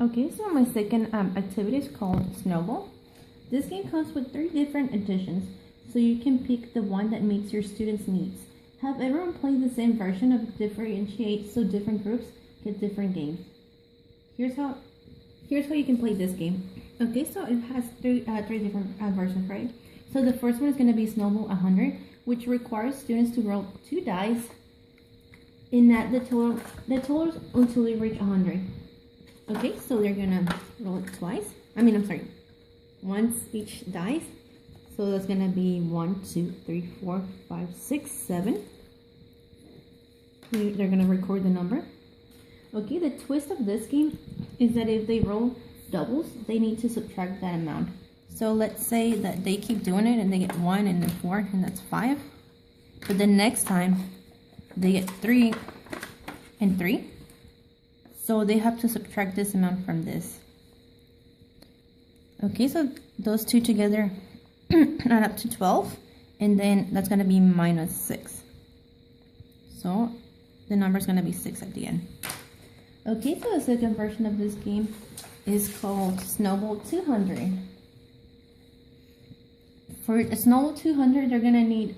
Okay, so my second activity is called Snowball. This game comes with 3 different editions, so you can pick the one that meets your students' needs. Have everyone play the same version of differentiate so different groups get different games. Here's how you can play this game. Okay, so it has three different versions, right? So the first one is going to be Snowball 100, which requires students to roll 2 dice and add the totals until they reach 100. Okay, so they're gonna roll it twice. Once each dice. So that's gonna be 1, 2, 3, 4, 5, 6, 7. They're gonna record the number. Okay, the twist of this game is that if they roll doubles, they need to subtract that amount. So let's say that they keep doing it and they get 1 and then 4, and that's 5. But the next time they get 3 and 3. So they have to subtract this amount from this. Okay, so those two together add up to 12, and then that's going to be minus 6. So the number is going to be 6 at the end. Okay, so the second version of this game is called Snowball 200. For a Snowball 200, they're going to need,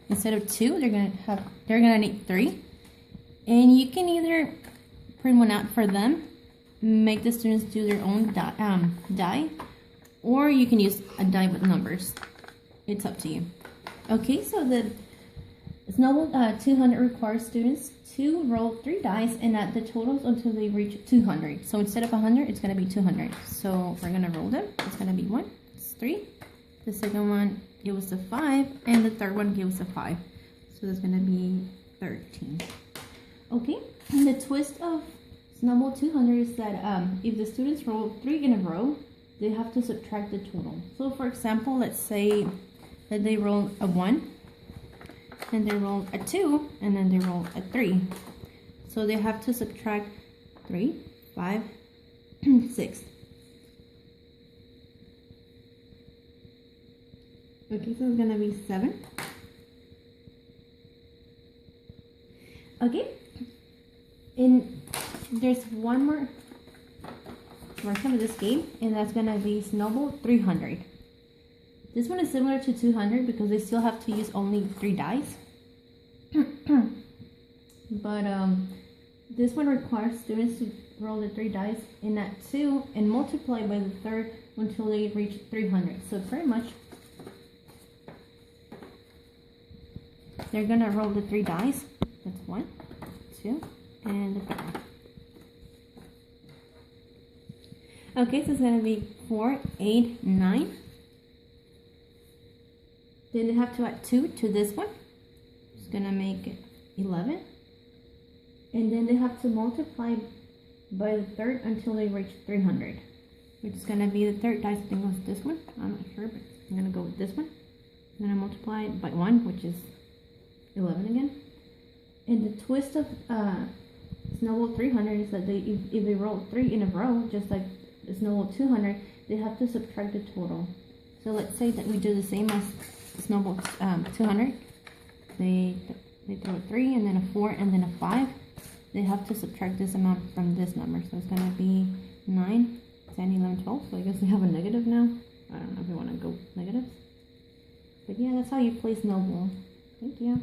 instead of 2, they're going to need 3. And you can either print one out for them, make the students do their own die, or you can use a die with numbers. It's up to you. Okay, so the Snowball 200 requires students to roll 3 dice and add the totals until they reach 200. So instead of 100, it's going to be 200. So we're going to roll them. It's going to be 1, it's 3. The second one gives us a 5, and the third one gives us a 5. So that's going to be 13. Okay, and the twist of Snowball 200 is that if the students roll 3 in a row, they have to subtract the total. So for example, let's say that they roll a 1, and they roll a 2, and then they roll a 3. So they have to subtract 3, 5, 6. Okay, so it's gonna be 7. Okay. And there's one more version of this game, and that's gonna be Snowball 300. This one is similar to 200 because they still have to use only 3 dice. But this one requires students to roll the 3 dice and add 2 and multiply by the third until they reach 300. So pretty much they're gonna roll the 3 dice. That's 1, 2, and the third one. Okay, so it's going to be 4, 8, 9. Then they have to add 2 to this one. It's going to make it 11. And then they have to multiply by the third until they reach 300. Which is going to be the third dice. I think it was this one. I'm not sure, but I'm going to go with this one. I'm going to multiply it by 1, which is 11 again. And the twist of Snowball 300 is that if they roll 3 in a row, just like Snowball 200, they have to subtract the total. So let's say that we do the same as Snowball 200. They throw a 3 and then a 4 and then a 5. They have to subtract this amount from this number. So it's going to be 9, 10, 11, 12. So I guess they have a negative now. I don't know if we want to go negatives. But yeah, that's how you play Snowball. Thank you.